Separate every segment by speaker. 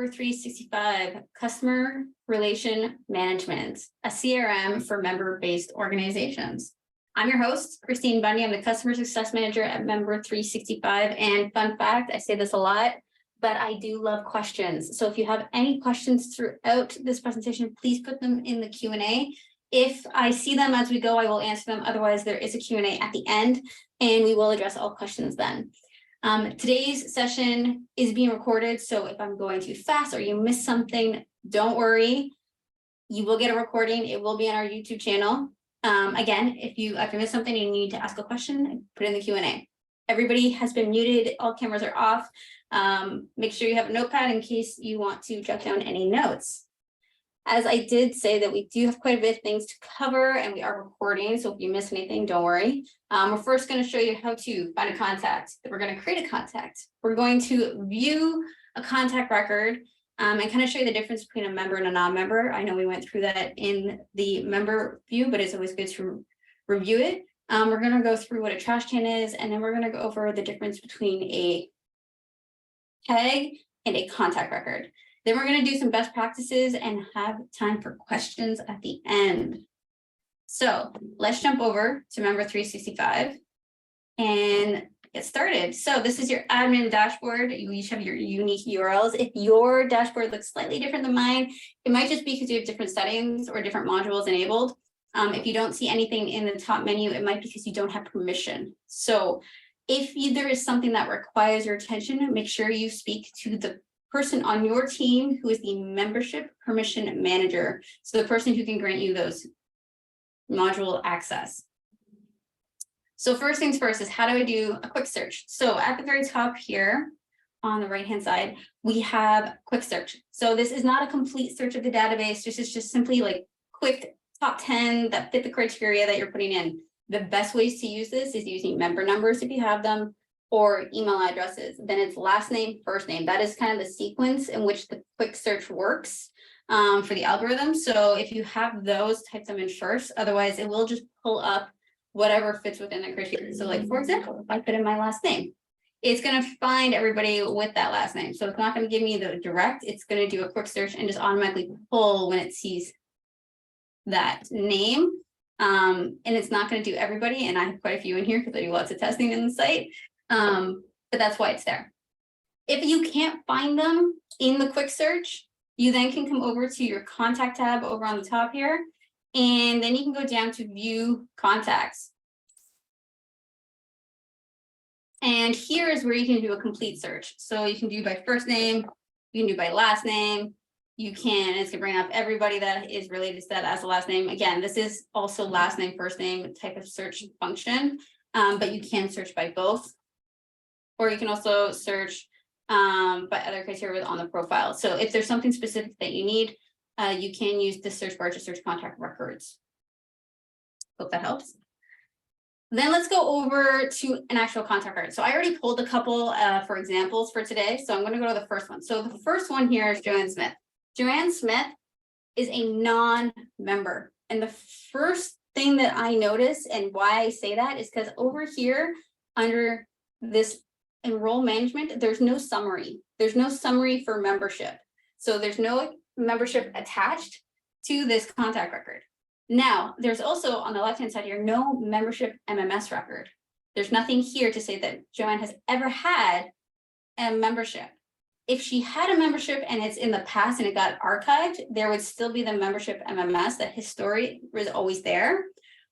Speaker 1: Member 365, Customer Relation Management, a CRM for member-based organizations. I'm your host, Christine Bundy. I'm the Customer Success Manager at Member 365. And fun fact, I say this a lot, but I do love questions. So if you have any questions throughout this presentation, please put them in the Q&A. If I see them as we go, I will answer them. Otherwise, there is a Q&A at the end, and we will address all questions then. Today's session is being recorded, so if I'm going too fast or you miss something, don't worry. You will get a recording. It will be on our YouTube channel. Again, if you miss something and you need to ask a question, put it in the Q&A. Everybody has been muted. All cameras are off. Make sure you have a notepad in case you want to jot down any notes. As I did say that we do have quite a bit of things to cover and we are recording, so if you miss anything, don't worry. We're first going to show you how to find a contact. We're going to create a contact. We're going to view a contact record and kind of show you the difference between a member and a non-member. I know we went through that in the member view, but it's always good to review it. We're going to go through what a trash can is, and then we're going to go over the difference between a tag and a contact record. Then we're going to do some best practices and have time for questions at the end. So let's jump over to Member 365 and get started. So this is your admin dashboard. You each have your unique URLs. If your dashboard looks slightly different than mine, it might just be because you have different settings or different modules enabled. If you don't see anything in the top menu, it might be because you don't have permission. So if there is something that requires your attention, make sure you speak to the person on your team who is the membership permission manager. So the person who can grant you those module access. So first things first is, how do I do a quick search? So at the very top here on the right-hand side, we have quick search. So this is not a complete search of the database. This is just simply like quick top 10 that fit the criteria that you're putting in. The best ways to use this is using member numbers if you have them, or email addresses. Then it's last name, first name. That is kind of the sequence in which the quick search works for the algorithm. So if you have those, type them in first. Otherwise, it will just pull up whatever fits within the criteria. So like, for example, if I put in my last name, it's going to find everybody with that last name. So it's not going to give me the direct. It's going to do a quick search and just automatically pull when it sees that name. And it's not going to do everybody. And I have quite a few in here because I do lots of testing in the site. But that's why it's there. If you can't find them in the quick search, you then can come over to your contact tab over on the top here, and then you can go down to view contacts. And here is where you can do a complete search. So you can do by first name, you can do by last name, it's gonna bring up everybody that is related to that as a last name. Again, this is also last name, first name type of search function, but you can search by both. Or you can also search by other criteria on the profile. So if there's something specific that you need, you can use the search bar to search contact records. Hope that helps. Then let's go over to an actual contact record. So I already pulled a couple for examples for today. So I'm going to go to the first one. So the first one here is Joanne Smith. Joanne Smith is a non-member. And the first thing that I notice and why I say that is because over here under this enroll management, there's no summary. There's no summary for membership. So there's no membership attached to this contact record. Now, there's also on the left-hand side here, no membership MMS record. There's nothing here to say that Joanne has ever had a membership. If she had a membership and it's in the past and it got archived, there would still be the membership MMS. That history was always there,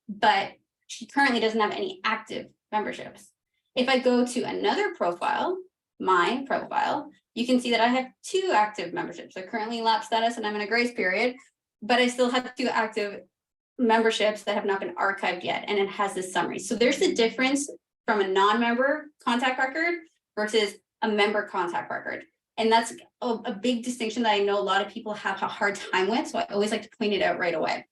Speaker 1: but she currently doesn't have any active memberships. If I go to another profile, my profile, you can see that I have 2 active memberships. They're currently in lapse status and I'm in a grace period, but I still have 2 active memberships that have not been archived yet. And it has this summary. So there's the difference from a non-member contact record versus a member contact record. And that's a big distinction that I know a lot of people have a hard time with. So I always like to point it out right away.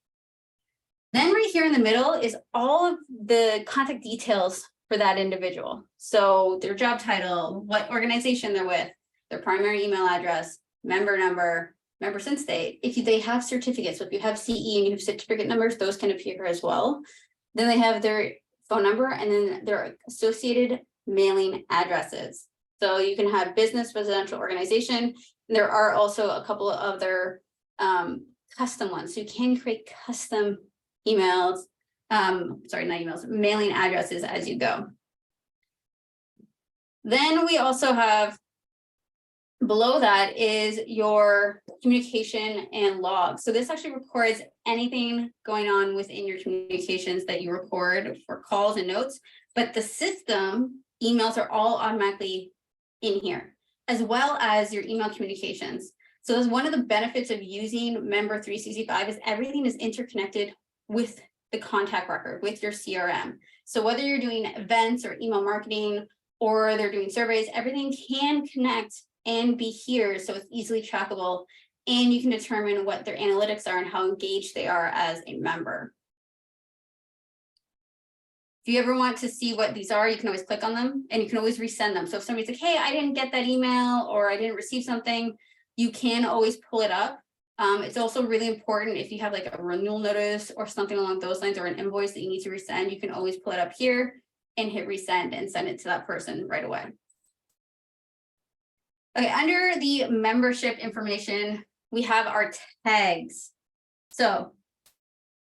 Speaker 1: Then right here in the middle is all of the contact details for that individual. So their job title, what organization they're with, their primary email address, member number, member since date. If they have certificates, so if you have CE and you have certificate numbers, those can appear as well. Then they have their phone number and then their associated mailing addresses. So you can have business, residential, organization. There are also a couple of other custom ones. So you can create custom emails, sorry, not emails, mailing addresses as you go. Then we also have, below that is your communication and log. So this actually records anything going on within your communications that you record for calls and notes, but the system emails are all automatically in here, as well as your email communications. So as one of the benefits of using Member 365 is everything is interconnected with the contact record, with your CRM. So whether you're doing events or email marketing, or they're doing surveys, everything can connect and be here, so it's easily trackable, and you can determine what their analytics are and how engaged they are as a member. If you ever want to see what these are, you can always click on them, and you can always resend them. So if somebody's like, hey, I didn't get that email, or I didn't receive something, you can always pull it up. It's also really important if you have like a renewal notice or something along those lines, or an invoice that you need to resend, you can always pull it up here and hit resend and send it to that person right away. Okay, under the membership information, we have our tags. So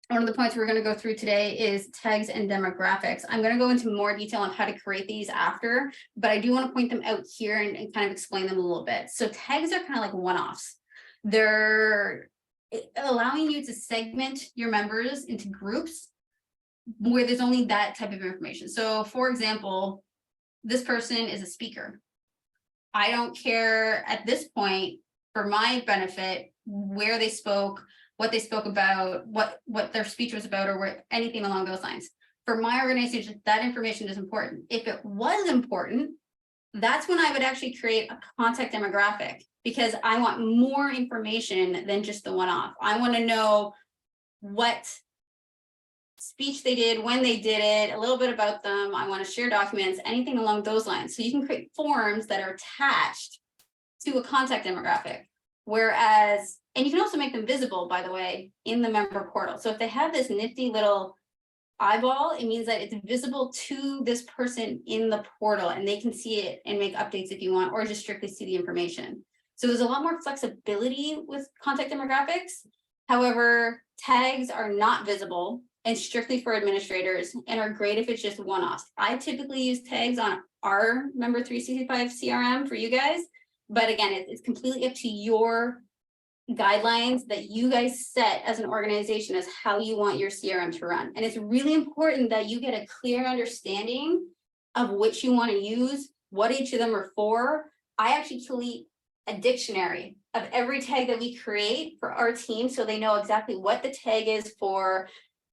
Speaker 1: one of the points we're going to go through today is tags and demographics. I'm going to go into more detail on how to create these after, but I do want to point them out here and kind of explain them a little bit. So tags are kind of like one-offs. They're allowing you to segment your members into groups where there's only that type of information. So for example, this person is a speaker. I don't care at this point, for my benefit, where they spoke, what they spoke about, what their speech was about, or anything along those lines. For my organization, that information is important. If it was important, that's when I would actually create a contact demographic, because I want more information than just the one-off. I want to know what speech they did, when they did it, a little bit about them. I want to share documents, anything along those lines. So you can create forms that are attached to a contact demographic. Whereas, and you can also make them visible, by the way, in the member portal. So if they have this nifty little eyeball, it means that it's visible to this person in the portal, and they can see it and make updates if you want, or just strictly see the information. So there's a lot more flexibility with contact demographics. However, tags are not visible and strictly for administrators, and are great if it's just one-offs. I typically use tags on our Member 365 CRM for you guys, but again, it's completely up to your guidelines that you guys set as an organization as how you want your CRM to run. And it's really important that you get a clear understanding of which you want to use, what each of them are for. I actually create a dictionary of every tag that we create for our team, so they know exactly what the tag is for,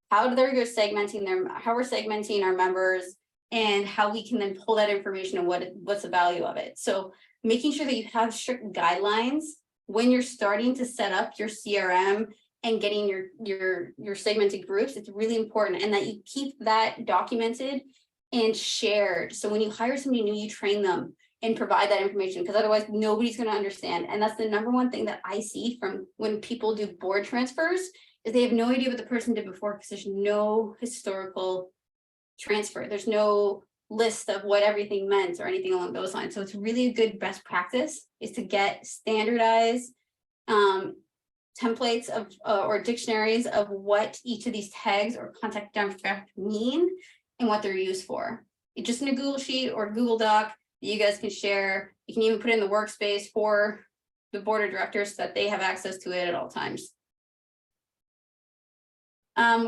Speaker 1: how they're segmenting them, how we're segmenting our members, and how we can then pull that information and what's the value of it. So making sure that you have strict guidelines when you're starting to set up your CRM and getting your segmented groups, it's really important, and that you keep that documented and shared. So when you hire somebody new, you train them and provide that information, because otherwise nobody's going to understand. And that's the number one thing that I see from when people do board transfers, is they have no idea what the person did before, because there's no historical transfer. There's no list of what everything meant or anything along those lines. So it's really a good best practice is to get standardized templates of or dictionaries of what each of these tags or contact demographics mean and what they're used for. It's just in a Google Sheet or Google Doc that you guys can share. You can even put it in the workspace for the board of directors so that they have access to it at all times.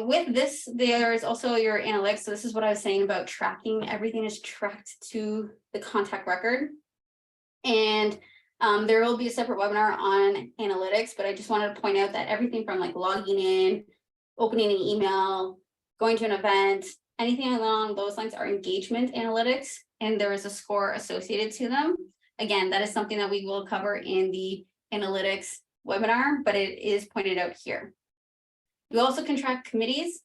Speaker 1: With this, there is also your analytics. So this is what I was saying about tracking. Everything is tracked to the contact record. And there will be a separate webinar on analytics, but I just wanted to point out that everything from like logging in, opening an email, going to an event, anything along those lines are engagement analytics, and there is a score associated to them. Again, that is something that we will cover in the analytics webinar, but it is pointed out here. You also can track committees.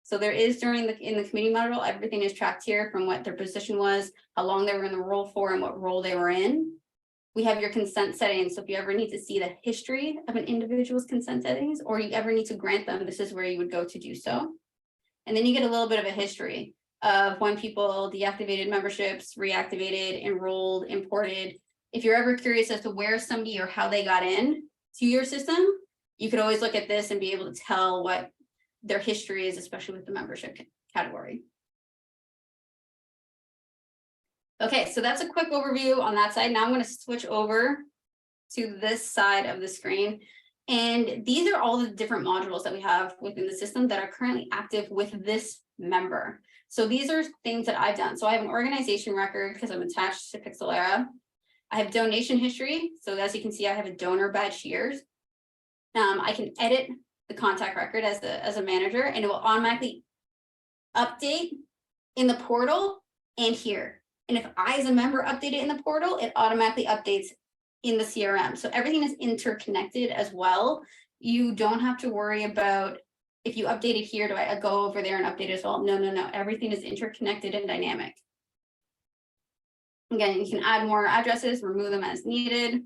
Speaker 1: So there is in the committee module, everything is tracked here from what their position was, how long they were in the role for, and what role they were in. We have your consent settings. So if you ever need to see the history of an individual's consent settings, or you ever need to grant them, this is where you would go to do so. And then you get a little bit of a history of when people deactivated memberships, reactivated, enrolled, imported, if you're ever curious as to where somebody or how they got in to your system, you could always look at this and be able to tell what their history is, especially with the membership category. Okay, so that's a quick overview on that side. Now I'm going to switch over to this side of the screen. And these are all the different modules that we have within the system that are currently active with this member. So these are things that I've done. So I have an organization record because I'm attached to Pixelera. I have donation history. So as you can see, I have a donor badge here. I can edit the contact record as a manager, and it will automatically update in the portal and here. And if I, as a member, update it in the portal, it automatically updates in the CRM. So everything is interconnected as well. You don't have to worry about if you update it here, do I go over there and update it as well? No, no, no. Everything is interconnected and dynamic. Again, you can add more addresses, remove them as needed,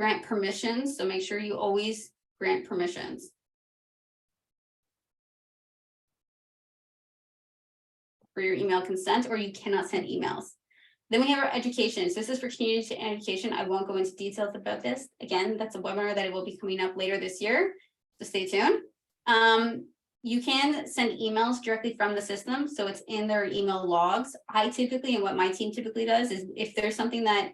Speaker 1: grant permissions. So make sure you always grant permissions. For your email consent, or you cannot send emails. Then we have our education. So this is for community education. I won't go into details about this. Again, that's a webinar that will be coming up later this year. So stay tuned. You can send emails directly from the system. So it's in their email logs. I typically, and what my team typically does is if there's something that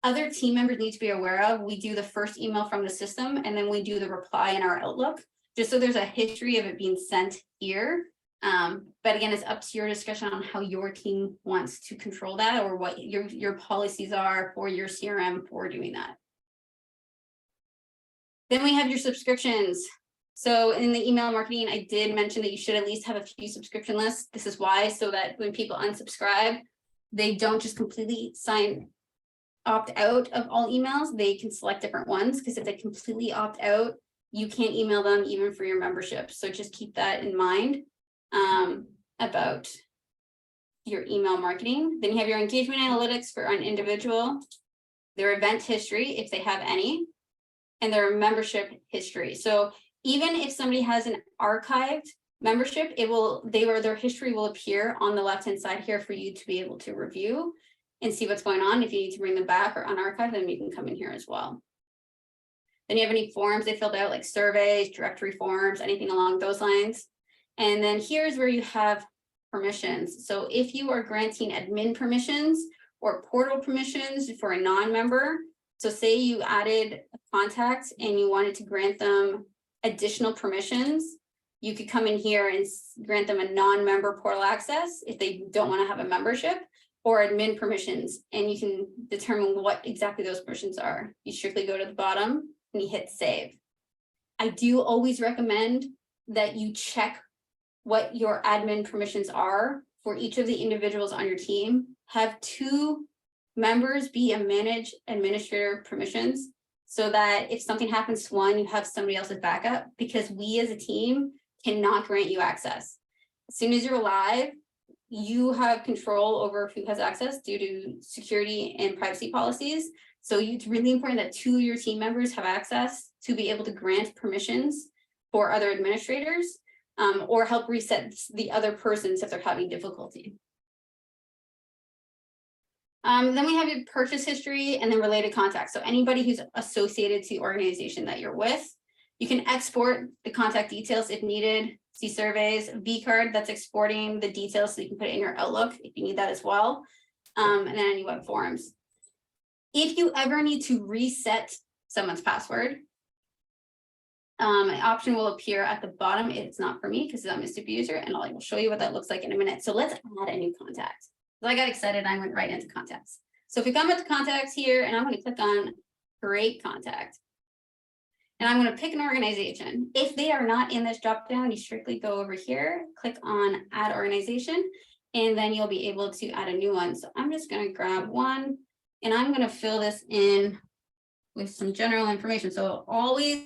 Speaker 1: other team members need to be aware of, we do the first email from the system, and then we do the reply in our Outlook, just so there's a history of it being sent here. But again, it's up to your discussion on how your team wants to control that, or what your policies are for your CRM for doing that. Then we have your subscriptions. So in the email marketing, I did mention that you should at least have a few subscription lists. This is why, so that when people unsubscribe, they don't just completely opt out of all emails. They can select different ones, because if they completely opt out, you can't email them even for your membership. So just keep that in mind about your email marketing. Then you have your engagement analytics for an individual, their event history, if they have any, and their membership history. So even if somebody has an archived membership, their history will appear on the left-hand side here for you to be able to review and see what's going on. If you need to bring them back or unarchive them, you can come in here as well. Then you have any forms they filled out, like surveys, directory forms, anything along those lines. And then here's where you have permissions. So if you are granting admin permissions or portal permissions for a non-member, so say you added a contact and you wanted to grant them additional permissions, you could come in here and grant them a non-member portal access if they don't want to have a membership, or admin permissions, and you can determine what exactly those permissions are. You strictly go to the bottom and you hit save. I do always recommend that you check what your admin permissions are for each of the individuals on your team. Have 2 members be a manage administrator permissions, so that if something happens to one, you have somebody else's backup, because we as a team cannot grant you access. As soon as you're live, you have control over who has access due to security and privacy policies. So it's really important that 2 of your team members have access to be able to grant permissions for other administrators, or help reset the other persons if they're having difficulty. Then we have your purchase history and then related contacts. So anybody who's associated to the organization that you're with, you can export the contact details if needed. See surveys, vCard, that's exporting the details so you can put it in your Outlook if you need that as well. And then any web forms. If you ever need to reset someone's password, an option will appear at the bottom. It's not for me because I'm a super user, and I will show you what that looks like in a minute. So let's add a new contact. So I got excited, I went right into contacts. So if we come into contacts here, and I'm going to click on create contact, and I'm going to pick an organization. If they are not in this drop down, you strictly go over here, click on add organization, and then you'll be able to add a new one. So I'm just going to grab one, and I'm going to fill this in with some general information. So always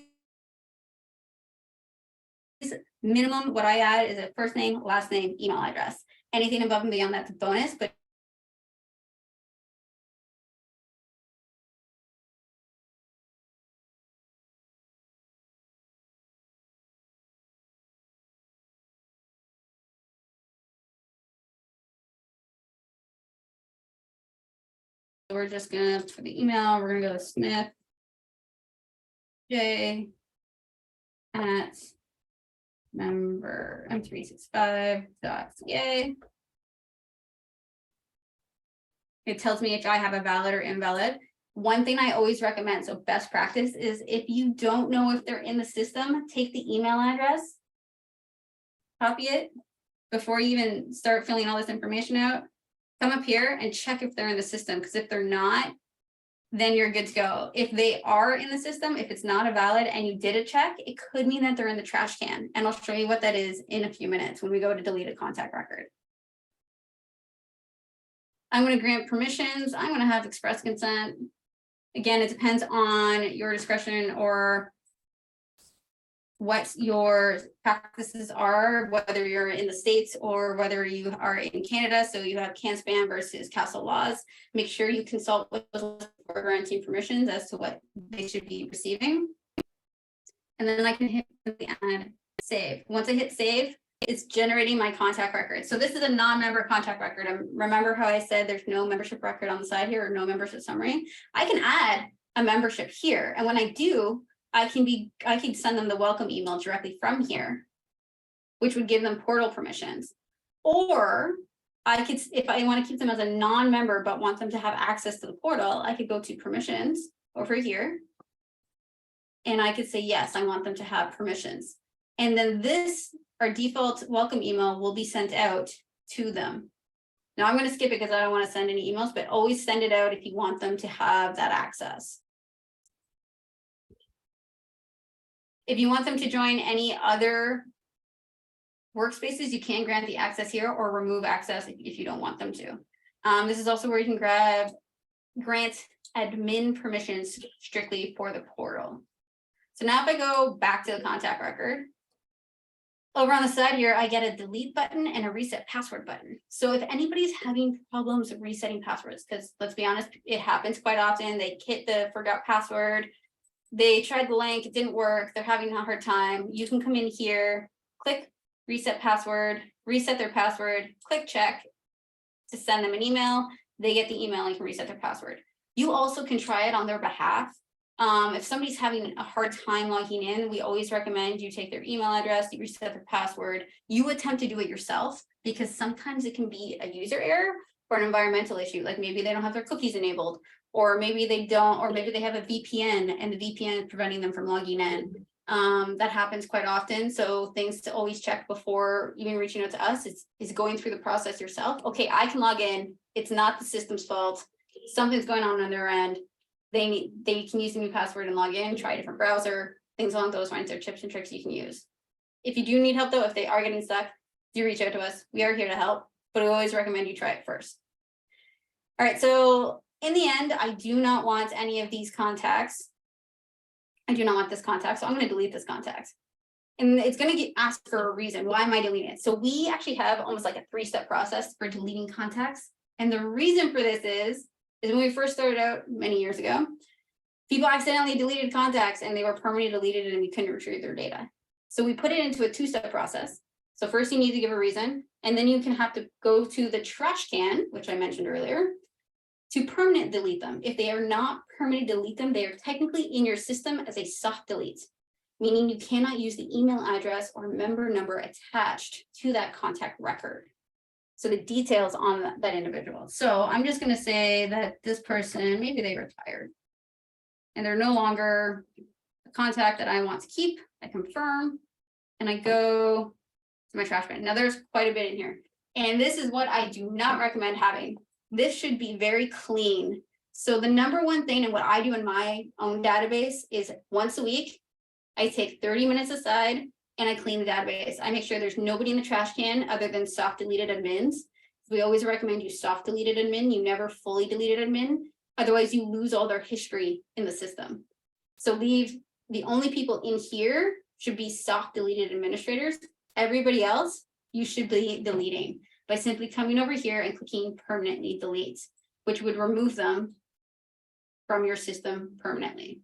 Speaker 1: minimum, what I add is a first name, last name, email address. Anything above and beyond that's a bonus, but we're just gonna, for the email, we're gonna go to Smith J at member m365.ca. It tells me if I have a valid or invalid. One thing I always recommend, so best practice, is if you don't know if they're in the system, take the email address, copy it before you even start filling all this information out. Come up here and check if they're in the system, because if they're not, then you're good to go. If they are in the system, if it's not a valid and you did a check, it could mean that they're in the trash can. And I'll show you what that is in a few minutes when we go to delete a contact record. I'm going to grant permissions. I'm going to have express consent. Again, it depends on your discretion or what your practices are, whether you're in the States or whether you are in Canada. So you have CAN-SPAM versus Castle laws. Make sure you consult with those for granting permissions as to what they should be receiving. And then I can hit the add save. Once I hit save, it's generating my contact record. So this is a non-member contact record. Remember how I said there's no membership record on the side here or no membership summary? I can add a membership here. And when I do, I can send them the welcome email directly from here, which would give them portal permissions. Or I could, if I want to keep them as a non-member but want them to have access to the portal, I could go to permissions over here. And I could say, yes, I want them to have permissions. And then this, our default welcome email, will be sent out to them. Now I'm going to skip it because I don't want to send any emails, but always send it out if you want them to have that access. If you want them to join any other workspaces, you can grant the access here or remove access if you don't want them to. This is also where you can grant admin permissions strictly for the portal. So now if I go back to the contact record, over on the side here, I get a delete button and a reset password button. So if anybody's having problems resetting passwords, because let's be honest, it happens quite often. They hit the forgot password. They tried the link, it didn't work. They're having a hard time. You can come in here, click reset password, reset their password, click check to send them an email. They get the email and can reset their password. You also can try it on their behalf. If somebody's having a hard time logging in, we always recommend you take their email address, you reset their password, you attempt to do it yourself, because sometimes it can be a user error or an environmental issue. Like maybe they don't have their cookies enabled, or maybe they don't, or maybe they have a VPN and the VPN is preventing them from logging in. That happens quite often. So things to always check before even reaching out to us is going through the process yourself. Okay, I can log in. It's not the system's fault. Something's going on their end. They can use the new password and log in, try a different browser, things along those lines. Are tips and tricks you can use. If you do need help though, if they are getting stuck, do reach out to us. We are here to help, but we always recommend you try it first. All right, so in the end, I do not want any of these contacts. I do not want this contact, so I'm going to delete this contact. And it's going to get asked for a reason. Why am I deleting it? So we actually have almost like a 3-step process for deleting contacts. And the reason for this is when we first started out many years ago, people accidentally deleted contacts and they were permanently deleted and we couldn't retrieve their data. So we put it into a 2-step process. So first you need to give a reason, and then you can have to go to the trash can, which I mentioned earlier, to permanent delete them. If they are not permanent delete them, they are technically in your system as a soft delete, meaning you cannot use the email address or member number attached to that contact record. So the details on that individual. So I'm just going to say that this person, maybe they retired and they're no longer a contact that I want to keep. I confirm and I go to my trash bin. Now there's quite a bit in here. And this is what I do not recommend having. This should be very clean. So the number one thing and what I do in my own database is once a week, I take 30 minutes aside and I clean the database. I make sure there's nobody in the trash can other than soft deleted admins. We always recommend you soft deleted admin. You never fully deleted admin. Otherwise you lose all their history in the system. So leave the only people in here should be soft deleted administrators. Everybody else you should be deleting by simply coming over here and clicking permanently delete, which would remove them from your system permanently.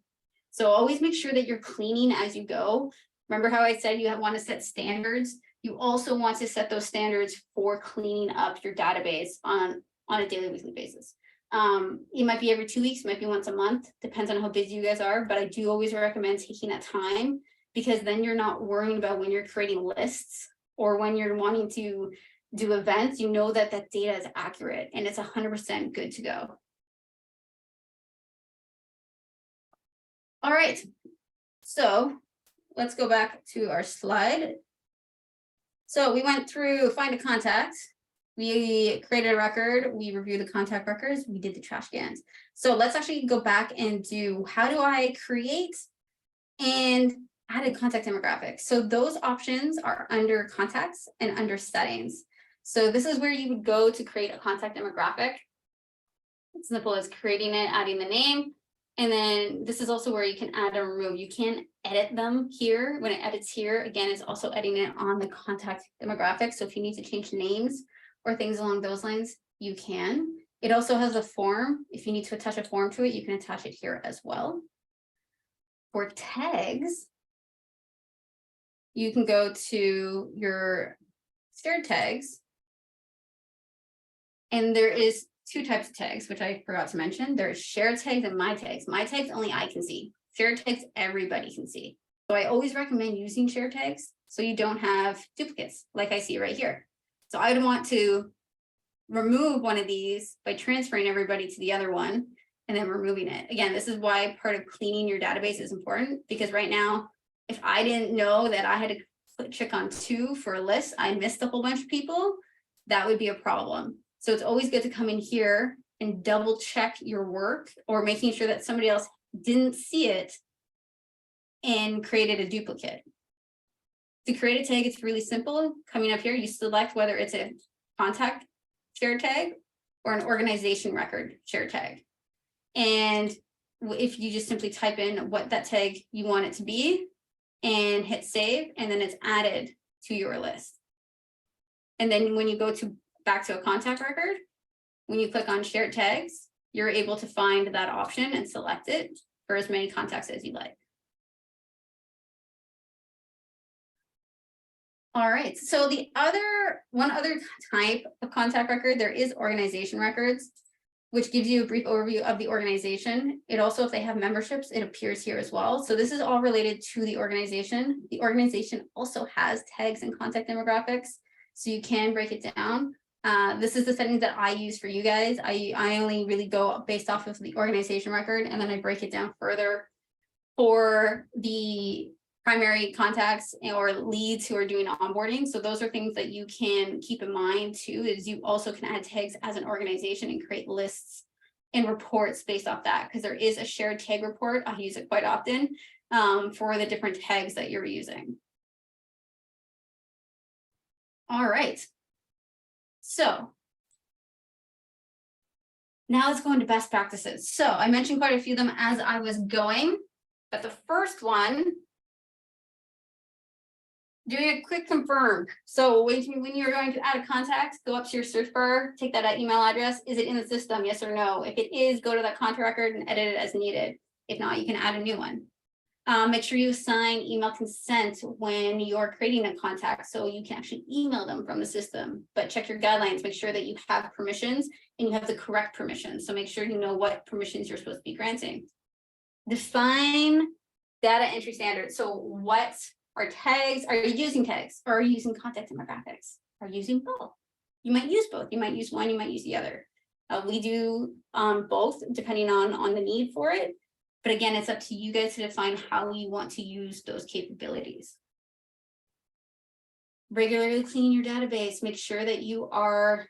Speaker 1: So always make sure that you're cleaning as you go. Remember how I said you want to set standards? You also want to set those standards for cleaning up your database on a daily, weekly basis. It might be every 2 weeks, might be once a month, depends on how busy you guys are, but I do always recommend taking that time, because then you're not worrying about when you're creating lists or when you're wanting to do events, you know that that data is accurate and it's 100% good to go. All right, so let's go back to our slide. So we went through find a contact, we created a record, we reviewed the contact records, we did the trash cans. So let's actually go back and do, how do I create and add a contact demographic? So those options are under contacts and under settings. So this is where you would go to create a contact demographic. It's simple as creating it, adding the name. And then this is also where you can add or remove. You can edit them here. When it edits here, again, it's also editing it on the contact demographic. So if you need to change names or things along those lines, you can. It also has a form. If you need to attach a form to it, you can attach it here as well. For tags, you can go to your shared tags. And there is two types of tags, which I forgot to mention. There's shared tags and my tags. My tags only I can see. Shared tags everybody can see. So I always recommend using shared tags so you don't have duplicates like I see right here. So I would want to remove one of these by transferring everybody to the other one and then removing it. Again, this is why part of cleaning your database is important, because right now, if I didn't know that I had to check on 2 for a list, I missed a whole bunch of people, that would be a problem. So it's always good to come in here and double check your work, or making sure that somebody else didn't see it and created a duplicate. To create a tag, it's really simple. Coming up here, you select whether it's a contact shared tag or an organization record shared tag. And if you just simply type in what that tag you want it to be and hit save, and then it's added to your list. And then when you go to back to a contact record, when you click on shared tags, you're able to find that option and select it for as many contacts as you like. All right, so one other type of contact record, there is organization records, which gives you a brief overview of the organization. It also, if they have memberships, it appears here as well. So this is all related to the organization. The organization also has tags and contact demographics, so you can break it down. This is the settings that I use for you guys. I only really go based off of the organization record, and then I break it down further for the primary contacts or leads who are doing onboarding. So those are things that you can keep in mind too, is you also can add tags as an organization and create lists and reports based off that, because there is a shared tag report. I use it quite often for the different tags that you're using. All right. So now let's go into best practices. So I mentioned quite a few of them as I was going, but the first one, doing a quick confirm. So when you're going to add a contact, go up to your search bar, take that email address. Is it in the system? Yes or no? If it is, go to that contact record and edit it as needed. If not, you can add a new one. Make sure you assign email consent when you're creating a contact, so you can actually email them from the system. But check your guidelines, make sure that you have permissions and you have the correct permissions. So make sure you know what permissions you're supposed to be granting. Define data entry standards. So what are tags? Are you using tags, or are you using contact demographics? Are you using both? You might use both. You might use one, you might use the other. We do both depending on the need for it. But again, it's up to you guys to define how you want to use those capabilities. Regularly clean your database. Make sure that you are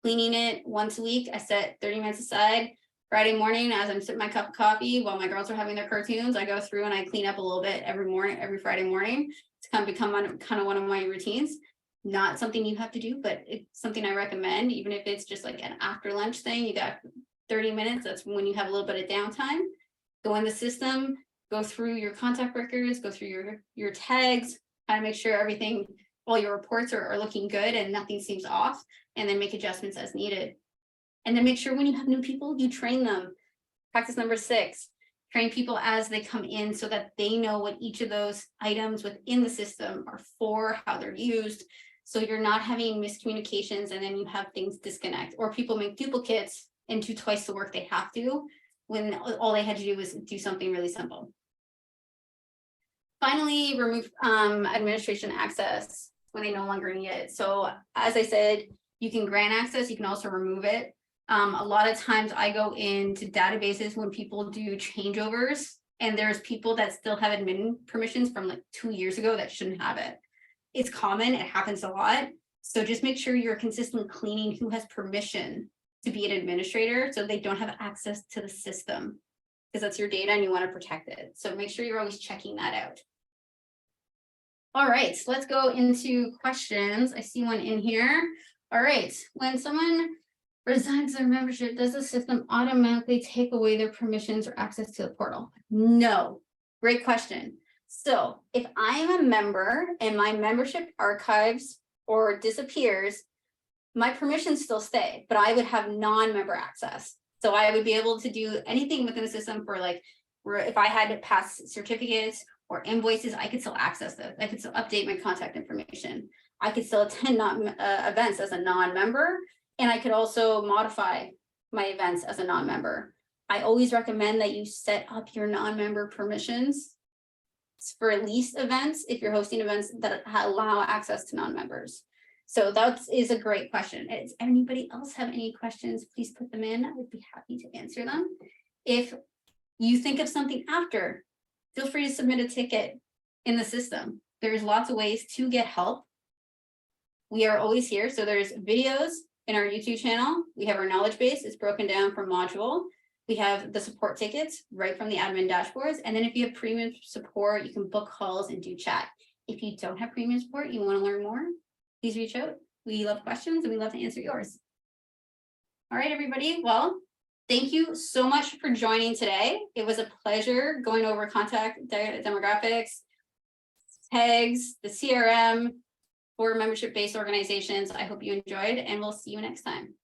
Speaker 1: cleaning it once a week. I set 30 minutes aside. Friday morning, as I'm sipping my cup of coffee while my girls are having their cartoons, I go through and I clean up a little bit every Friday morning. It's kind of become kind of one of my routines. Not something you have to do, but it's something I recommend, even if it's just like an after lunch thing. You got 30 minutes. That's when you have a little bit of downtime. Go in the system, go through your contact records, go through your tags, kind of make sure everything, all your reports are looking good and nothing seems off, and then make adjustments as needed. And then make sure when you have new people, you train them. Practice number 6, train people as they come in so that they know what each of those items within the system are for, how they're used. So you're not having miscommunications and then you have things disconnect, or people make duplicates and do twice the work they have to, when all they had to do was do something really simple. Finally, remove administration access when they no longer need it. So as I said, you can grant access, you can also remove it. A lot of times I go into databases when people do changeovers, and there's people that still have admin permissions from like 2 years ago that shouldn't have it. It's common, it happens a lot. So just make sure you're consistently cleaning who has permission to be an administrator so they don't have access to the system, because that's your data and you want to protect it. So make sure you're always checking that out. All right, so let's go into questions. I see one in here. All right, when someone resigns their membership, does the system automatically take away their permissions or access to the portal? No. Great question. So if I am a member and my membership archives or disappears, my permissions still stay, but I would have non-member access. So I would be able to do anything within the system for like, if I had to pass certificates or invoices, I could still access those. I could still update my contact information. I could still attend events as a non-member, and I could also modify my events as a non-member. I always recommend that you set up your non-member permissions for at least events if you're hosting events that allow access to non-members. So that is a great question. Does anybody else have any questions? Please put them in. I would be happy to answer them. If you think of something after, feel free to submit a ticket in the system. There's lots of ways to get help. We are always here. So there's videos in our YouTube channel. We have our knowledge base. It's broken down per module. We have the support tickets right from the admin dashboards. And then if you have premium support, you can book calls and do chat. If you don't have premium support, you want to learn more, please reach out. We love questions and we love to answer yours. All right, everybody. Well, thank you so much for joining today. It was a pleasure going over contact demographics, tags, the CRM for membership-based organizations. I hope you enjoyed, and we'll see you next time.